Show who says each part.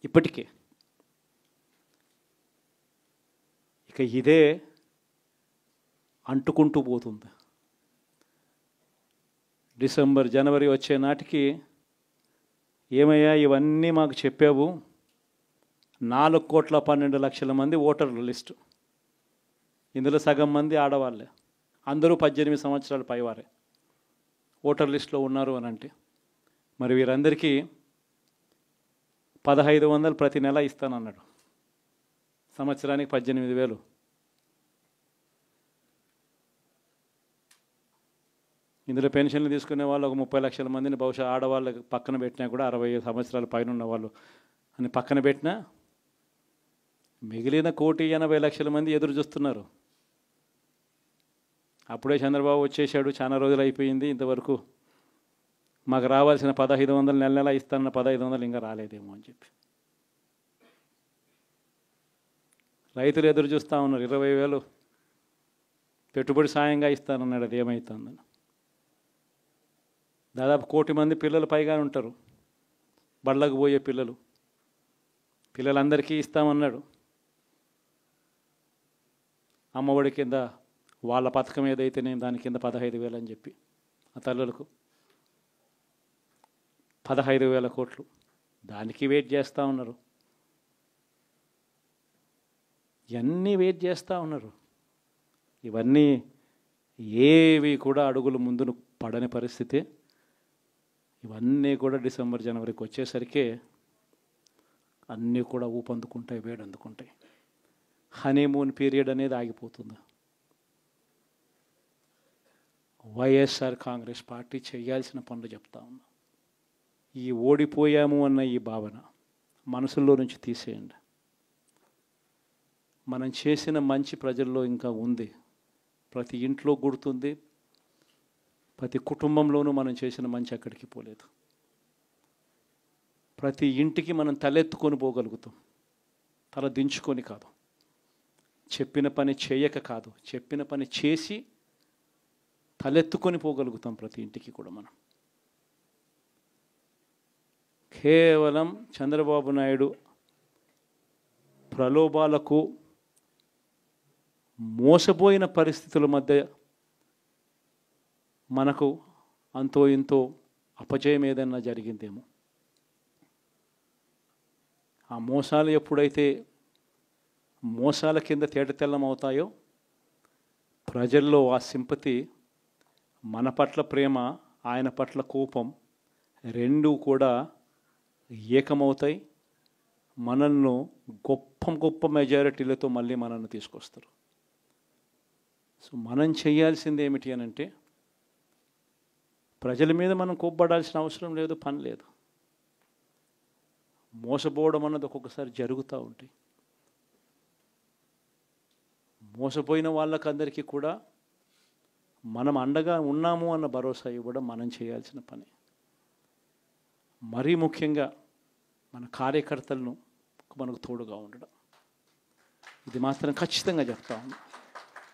Speaker 1: ఇప్పటికే. ఇక ఇదే అంటుకుంటూ పోతుంది. డిసెంబర్ జనవరి వచ్చే నాటికి ఏమయ్యా ఇవన్నీ మాకు చెప్పావు, 4,12,00,000 మంది ఓటర్ల లిస్టు, ఇందులో సగం మంది ఆడవాళ్ళే, అందరూ 18 సంవత్సరాల పైవారే ఓటర్ లిస్టులో ఉన్నారు అని అంటే, మరి వీరందరికీ 1,500 ప్రతి నెల ఇస్తానన్నాడు, సంవత్సరానికి 18,000. ఇందులో పెన్షన్లు తీసుకునే వాళ్ళు ఒక 30 లక్షల మందిని బహుశా ఆడవాళ్ళకి పక్కన పెట్టినా కూడా 60 సంవత్సరాల పైన ఉన్న వాళ్ళు అని పక్కన పెట్టినా మిగిలిన 1,80,00,000 మంది ఎదురు చూస్తున్నారు. అప్పుడే చంద్రబాబు వచ్చేసాడు, చాలా రోజులు అయిపోయింది, ఇంతవరకు మాకు రావాల్సిన 1,500 నెల నెల ఇస్తానన్న 1,500 ఇంకా రాలేదేమో అని చెప్పి రైతులు ఎదురు చూస్తూ ఉన్నారు. 20,000 పెట్టుబడి సాయంగా ఇస్తానన్నాడు, అది ఏమవుతుందని. దాదాపు 1,000,000 మంది పిల్లలు పైగా ఉంటారు, బళ్ళకు పోయే పిల్లలందరికీ ఇస్తామన్నాడు. అమ్మఒడి కింద వాళ్ళ పథకం ఏదైతే నేను దాని కింద 15,000 అని చెప్పి ఆ తల్లులకు 15,000 కోట్లు, దానికి వెయిట్ చేస్తూ ఉన్నారు. ఇవన్నీ వెయిట్ చేస్తూ ఉన్నారు. ఇవన్నీ ఏవి కూడా అడుగులు ముందును పడని పరిస్థితి. ఇవన్నీ కూడా డిసెంబర్ జనవరికి వచ్చేసరికి అన్నీ కూడా ఊపందుకుంటాయి, వేడందుకుంటాయి. హనీమూన్ పీరియడ్ అనేది ఆగిపోతుంది. వైఎస్ఆర్ కాంగ్రెస్ పార్టీ చేయాల్సిన పనులు చెప్తా ఉన్నా. ఈ ఓడిపోయాము అన్న ఈ భావన మనసులో నుంచి తీసేయండి. మనం చేసిన మంచి ప్రజల్లో ఇంకా ఉంది, ప్రతి ఇంట్లో గుర్తుంది, ప్రతి కుటుంబంలోనూ మనం చేసిన మంచి ఎక్కడికి పోలేదు. ప్రతి ఇంటికి మనం తలెత్తుకొని పోగలుగుతాం, తల దించుకొని కాదు, చెప్పిన పని చేయక కాదు, చెప్పిన పని చేసి తలెత్తుకొని పోగలుగుతాం ప్రతి ఇంటికి కూడా మనం. కేవలం చంద్రబాబు నాయుడు ప్రలోభాలకు మోసపోయిన పరిస్థితుల మధ్య మనకు అంతో ఇంతో అపజయం ఏదన్నా జరిగిందేమో. ఆ మోసాలు ఎప్పుడైతే మోసాల కింద తేటతెల్లం అవుతాయో ప్రజల్లో ఆ సింపతి, మన పట్ల ప్రేమ, ఆయన పట్ల కోపం రెండూ కూడా ఏకమవుతాయి. మనల్ని గొప్ప మెజారిటీలతో మళ్ళీ మనల్ని తీసుకొస్తారు. సో మనం చేయాల్సింది ఏమిటి అని అంటే, ప్రజల మీద మనం కోప్పడాల్సిన అవసరం లేదు, పని లేదు. మోసపోవడం అన్నది ఒక్కొక్కసారి జరుగుతూ ఉంటాయి. మోసపోయిన వాళ్ళకందరికీ కూడా మనం అండగా ఉన్నాము అన్న భరోసా ఇవ్వడం మనం చేయాల్సిన పని. మరీ ముఖ్యంగా మన కార్యకర్తలను మనకు తోడుగా ఉండడం, ఇది మాత్రం ఖచ్చితంగా చెప్తా ఉన్నాం.